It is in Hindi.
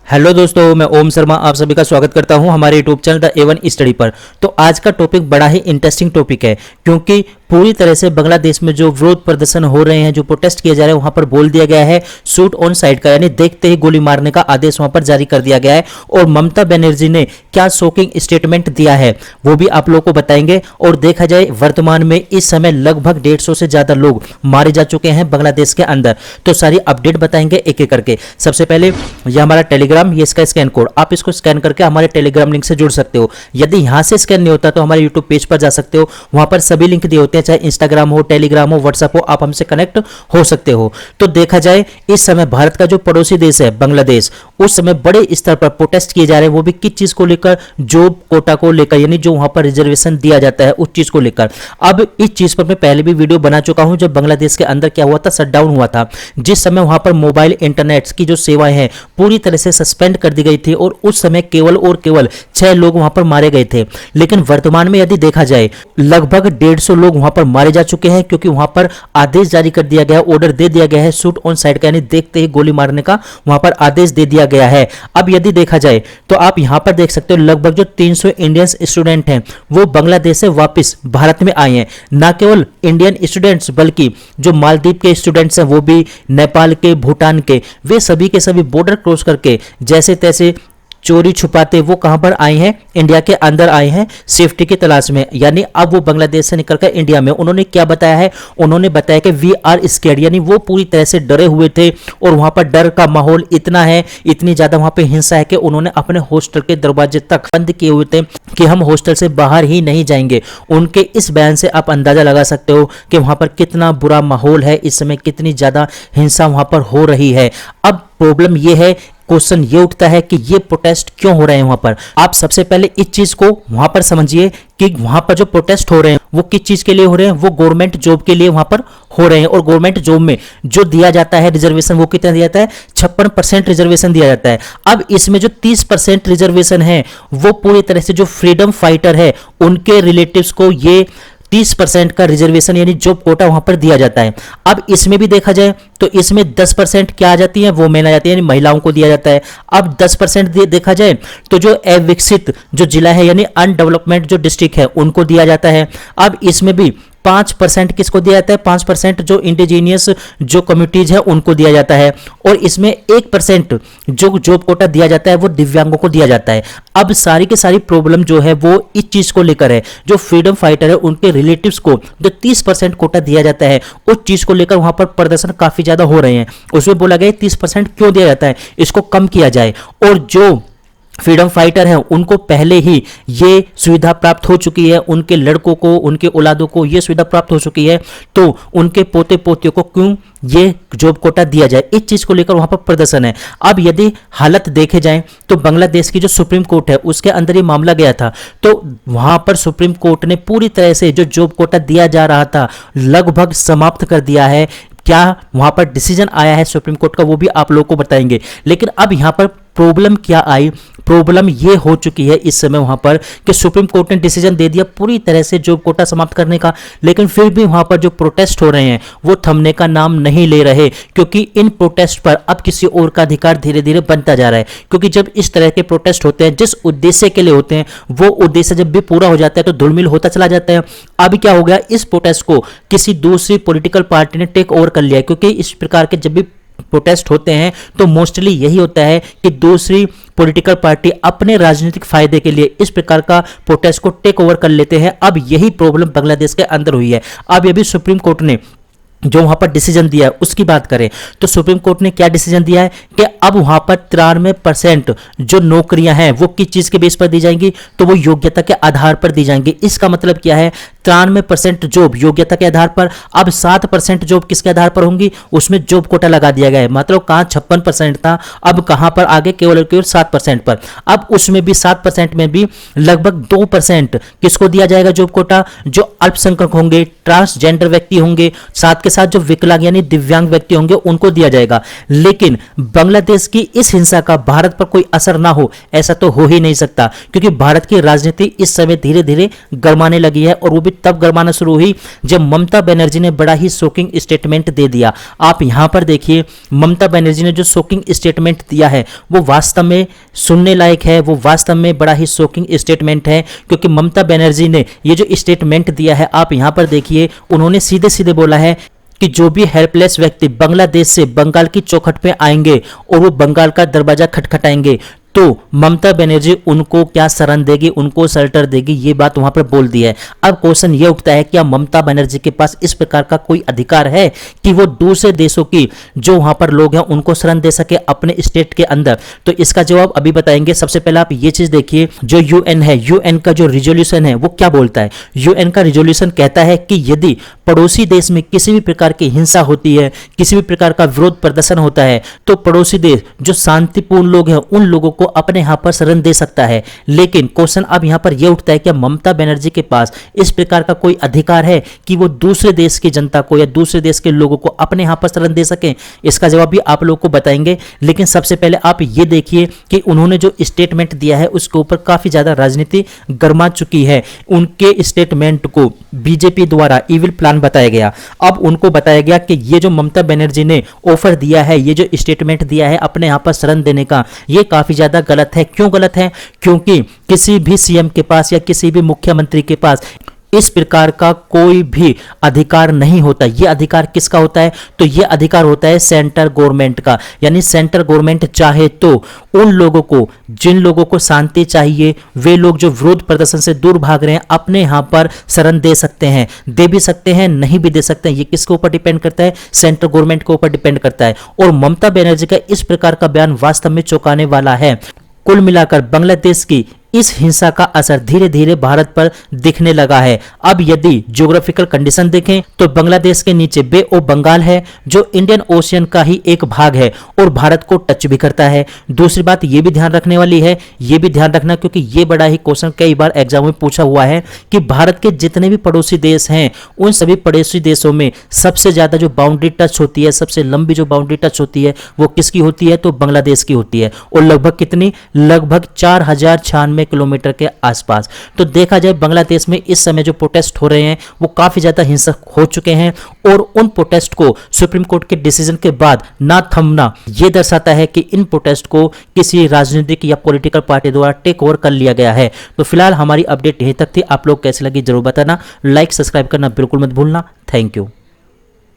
हेलो दोस्तों, मैं ओम शर्मा आप सभी का स्वागत करता हूं हमारे YouTube channel the A1 study पर। तो आज का टॉपिक बड़ा ही इंटरेस्टिंग टॉपिक है, क्योंकि पूरी तरह से बांग्लादेश में जो विरोध प्रदर्शन हो रहे हैं, जो प्रोटेस्ट किए जा रहे हैं, वहां पर बोल दिया गया है शूट ऑन साइट का, यानी देखते ही गोली मारने का आदेश वहां पर जारी कर दिया गया है। और ममता बनर्जी ने क्या शॉकिंग स्टेटमेंट दिया है वो भी आप लोगों को बताएंगे। और देखा जाए वर्तमान में इस समय लगभग 150 से ज्यादा लोग मारे जा चुके हैं बांग्लादेश के अंदर। तो सारी अपडेट बताएंगे एक एक करके। सबसे पहले यह हमारा टेलीग्राम, ये इसका स्कैन कोड, आप इसको स्कैन करके हमारे टेलीग्राम लिंक से जुड़ सकते हो। यदि यहां से स्कैन नहीं होता तो हमारे यूट्यूब पेज पर जा सकते हो, वहां पर सभी लिंक दिए होते हैं, चाहे इंस्टाग्राम हो, टेलीग्राम हो, व्हाट्सएप हो, आप हमसे कनेक्ट हो सकते हो। तो देखा जाए इस समय भारत का जो पड़ोसी देश है बांग्लादेश, उस समय बड़े स्तर पर प्रोटेस्ट किए जा रहे हैं, वो भी किस चीज को लेकर, जॉब कोटा को लेकर, यानी जो वहां पर रिजर्वेशन दिया जाता है उस चीज को लेकर। अब इस चीज पर मैं पहले भी वीडियो बना चुका हूं, जब बांग्लादेश के अंदर क्या हुआ था, शटडाउन हुआ था, जिस समय वहां पर मोबाइल इंटरनेट की जो सेवाएं हैं पूरी तरह से सस्पेंड कर दी गई थी, और उस समय केवल और केवल 6 लोग वहां पर मारे गए थे। लेकिन वर्तमान में यदि देखा जाए लगभग 150 लोग वहां पर मारे जा चुके हैं, क्योंकि वहां पर आदेश जारी कर दिया गया, ऑर्डर दे दिया गया है शूट ऑन साइट का, यानी देखते ही गोली मारने का वहां पर आदेश दे दिया गया है। अब यदि देखा जाए तो आप यहां पर देख सकते हो लगभग जो 300 इंडियन स्टूडेंट हैं वो बांग्लादेश से वापस भारत में आए हैं। ना केवल इंडियन स्टूडेंट्स बल्कि जो मालदीव के स्टूडेंट्स हैं, वो भी नेपाल के, भूटान के, वे सभी के सभी बॉर्डर क्रॉस करके जैसे तैसे चोरी छुपाते वो कहां पर आए हैं, इंडिया के अंदर आए हैं सेफ्टी की तलाश में। यानी अब वो बांग्लादेश से निकलकर इंडिया में, उन्होंने क्या बताया है, उन्होंने बताया कि वी आर स्कैर्ड, यानी वो पूरी तरह से डरे हुए थे, और वहां पर डर का माहौल इतना है, इतनी ज्यादा वहां पे हिंसा है कि उन्होंने अपने हॉस्टल के दरवाजे तक बंद किए हुए थे कि हम हॉस्टल से बाहर ही नहीं जाएंगे। उनके इस बयान से आप अंदाजा लगा सकते हो कि वहां पर कितना बुरा माहौल है, इस समय कितनी ज्यादा हिंसा वहां पर हो रही है। अब प्रॉब्लम यह है, क्वेश्चन ये उठता है कि ये प्रोटेस्ट क्यों हो रहे हैं वहां पर। आप सबसे पहले इस चीज को वहां पर समझिए कि वहां पर जो प्रोटेस्ट हो रहे हैं वो किस चीज के लिए हो रहे हैं, वो गवर्नमेंट जॉब के लिए वहां पर हो रहे हैं। और गवर्नमेंट जॉब में जो दिया जाता है रिजर्वेशन, वो कितना दिया जाता है, 56% रिजर्वेशन दिया जाता है। अब इसमें जो 30% रिजर्वेशन है वो पूरी तरह से जो फ्रीडम फाइटर है उनके रिलेटिव्स को ये 30% का रिजर्वेशन यानी जॉब कोटा वहां पर दिया जाता है। अब इसमें भी देखा जाए तो इसमें 10% क्या आ जाती है, वो मेन आ जाती है, यानी महिलाओं को दिया जाता है। अब 10% देखा जाए तो जो अविकसित जो जिला है यानी अनडेवलपमेंट जो डिस्ट्रिक्ट है उनको दिया जाता है। अब इसमें भी 5% किसको दिया जाता है, 5% जो इंडिजीनियस जो कम्युनिटीज है उनको दिया जाता है। और इसमें 1% जो जॉब कोटा दिया जाता है वो दिव्यांगों को दिया जाता है। अब सारी की सारी प्रॉब्लम जो है वो इस चीज को लेकर है, जो फ्रीडम फाइटर है उनके रिलेटिव्स को जो 30% कोटा दिया जाता है उस चीज को लेकर वहां पर प्रदर्शन काफी ज्यादा हो रहे हैं। उसमें बोला गया 30% क्यों दिया जाता है, इसको कम किया जाए। और जो फ्रीडम फाइटर हैं उनको पहले ही ये सुविधा प्राप्त हो चुकी है, उनके लड़कों को, उनके औलादों को ये सुविधा प्राप्त हो चुकी है, तो उनके पोते पोतियों को क्यों ये जॉब कोटा दिया जाए, इस चीज को लेकर वहां पर प्रदर्शन है। अब यदि हालत देखे जाए तो बांग्लादेश की जो सुप्रीम कोर्ट है उसके अंदर ये मामला गया था, तो वहां पर सुप्रीम कोर्ट ने पूरी तरह से जो जॉब कोटा दिया जा रहा था लगभग समाप्त कर दिया है। क्या वहां पर डिसीजन आया है सुप्रीम कोर्ट का वो भी आप लोगों को बताएंगे। लेकिन अब यहां पर प्रॉब्लम क्या आई, प्रॉब्लम ये हो चुकी है इस समय वहां पर कि सुप्रीम कोर्ट ने डिसीजन दे दिया पूरी तरह से जॉब कोटा समाप्त करने का, लेकिन फिर भी वहां पर जो प्रोटेस्ट हो रहे हैं वो थमने का नाम नहीं ले रहे, क्योंकि इन प्रोटेस्ट पर अब किसी और का अधिकार धीरे धीरे बनता जा रहा है। क्योंकि जब इस तरह के प्रोटेस्ट होते हैं जिस उद्देश्य के लिए होते हैं वो उद्देश्य जब भी पूरा हो जाता है तो धुलमिल होता चला जाता है। अब क्या हो गया, इस प्रोटेस्ट को किसी दूसरी पॉलिटिकल पार्टी ने टेक ओवर कर लिया, क्योंकि इस प्रकार के जब भी प्रोटेस्ट होते हैं तो मोस्टली यही होता है कि दूसरी पॉलिटिकल पार्टी अपने राजनीतिक फायदे के लिए इस प्रकार का प्रोटेस्ट को टेक ओवर कर लेते हैं। अब यही प्रॉब्लम बांग्लादेश के अंदर हुई है। अब ये भी सुप्रीम कोर्ट ने जो वहां पर डिसीजन दिया है उसकी बात करें तो सुप्रीम कोर्ट ने क्या डिसीजन दिया है कि अब वहां पर 93% जो नौकरियां हैं वो किस चीज के बेस पर दी जाएंगी, तो वो योग्यता के आधार पर दी जाएंगी। इसका मतलब क्या है, 93% जॉब योग्यता के आधार पर, अब 7% जॉब किसके आधार पर होंगी, उसमें जॉब कोटा लगा दिया गया है। मतलब कहां 56% था, अब कहां पर आगे केवल 7% पर। अब उसमें भी 7% में भी लगभग 2% किसको दिया जाएगा जॉब कोटा, जो अल्पसंख्यक होंगे, ट्रांसजेंडर व्यक्ति होंगे, साथ के साथ जो विकलांग यानी दिव्यांग व्यक्ति होंगे उनको दिया जाएगा। लेकिन बांग्लादेश की इस हिंसा का भारत पर कोई असर ना हो ऐसा तो हो ही नहीं सकता, क्योंकि भारत की राजनीति इस समय धीरे धीरे गरमाने लगी है, और वो भी भी तब गरमाना शुरू हुई जब ममता बनर्जी ने बड़ा ही शॉकिंग स्टेटमेंट दे दिया। आप यहां पर देखिए, ममता बनर्जी ने जो शॉकिंग स्टेटमेंट दिया है वो वास्तव में सुनने लायक है, वो वास्तव में बड़ा ही शॉकिंग स्टेटमेंट है। क्योंकि ममता बनर्जी ने ये जो स्टेटमेंट दिया है, आप यहां पर देखिए, उन्होंने सीधे सीधे बोला है कि जो भी हेल्पलेस व्यक्ति बांग्लादेश से बंगाल की चौखट पे आएंगे और वो बंगाल का दरवाजा खटखटाएंगे तो ममता बनर्जी उनको क्या शरण देगी, उनको शेल्टर देगी, ये बात वहां पर बोल दी है। अब क्वेश्चन ये उठता है, क्या ममता बनर्जी के पास इस प्रकार का कोई अधिकार है कि वो दूसरे देशों की जो वहां पर लोग हैं उनको शरण दे सके अपने स्टेट के अंदर? तो इसका जवाब अभी बताएंगे। सबसे पहले आप ये चीज देखिए, जो यूएन है, यूएन का जो रिजोल्यूशन है वो क्या बोलता है? यूएन का रिजोल्यूशन कहता है कि यदि पड़ोसी देश में किसी भी प्रकार की हिंसा होती है, किसी भी प्रकार का विरोध प्रदर्शन होता है, तो पड़ोसी देश जो शांतिपूर्ण लोग हैं उन लोगों को अपने यहां पर शरण दे सकता है। लेकिन क्वेश्चन अब यहां पर यह उठता है कि ममता बनर्जी के पास इस प्रकार का कोई अधिकार है कि वो दूसरे देश की जनता को या दूसरे देश के लोगों को अपने यहां पर शरण दे सकें? इसका जवाब भी आप लोगों को बताएंगे। लेकिन सबसे पहले आप ये देखिए कि उन्होंने जो स्टेटमेंट दिया है उसके ऊपर काफी ज्यादा राजनीति गर्मा चुकी है। उनके स्टेटमेंट को बीजेपी द्वारा इविल प्लान बताया गया। अब उनको बताया गया कि ये जो ममता बनर्जी ने ऑफर दिया है, ये जो स्टेटमेंट दिया है अपने यहां पर शरण देने का, ये काफी ज्यादा गलत है। क्यों गलत है? क्योंकि किसी भी सीएम के पास या किसी भी मुख्यमंत्री के पास इस प्रकार का कोई भी अधिकार नहीं होता। ये अधिकार किसका होता है? तो ये अधिकार होता है सेंट्रल गवर्नमेंट का। यानी सेंट्रल गवर्नमेंट चाहे तो उन लोगों को, जिन लोगों को शांति चाहिए, वे लोग जो विरोध प्रदर्शन से दूर भाग रहे हैं, अपने यहां पर शरण दे सकते हैं। दे भी सकते हैं, नहीं भी दे सकते हैं। ये किसके ऊपर डिपेंड करता है? सेंट्रल गवर्नमेंट के ऊपर डिपेंड करता है। और ममता बनर्जी का इस प्रकार का बयान वास्तव में चौंकाने वाला है। कुल मिलाकर बांग्लादेश की इस हिंसा का असर धीरे धीरे भारत पर दिखने लगा है। अब यदि ज्योग्राफिकल कंडीशन देखें तो बांग्लादेश के नीचे बे ऑफ बंगाल है जो इंडियन ओशियन का ही एक भाग है और भारत को टच भी करता है। दूसरी बात ये भी ध्यान रखने वाली है, ये भी ध्यान रखना क्योंकि ये बड़ा ही क्वेश्चन कई बार एग्जाम में पूछा हुआ है कि भारत के जितने भी पड़ोसी देश हैं उन सभी पड़ोसी देशों में सबसे ज्यादा जो बाउंड्री टच होती है, सबसे लंबी जो बाउंड्री टच होती है वो किसकी होती है? तो बांग्लादेश की होती है। और लगभग कितनी? लगभग 4096 किलोमीटर के आसपास। तो देखा जाए बांग्लादेश में इस समय जो प्रोटेस्ट हो रहे हैं वो काफी ज्यादा हिंसक हो चुके हैं और उन प्रोटेस्ट को सुप्रीम कोर्ट के डिसीजन के बाद ना थमना यह दर्शाता है कि इन प्रोटेस्ट को किसी राजनीतिक या पॉलिटिकल पार्टी द्वारा टेक ओवर कर लिया गया है। तो फिलहाल हमारी अपडेट यहीं तक थी। आप लोग कैसे लगी जरूर बताना। लाइक सब्सक्राइब करना बिल्कुल मत भूलना। Thank you.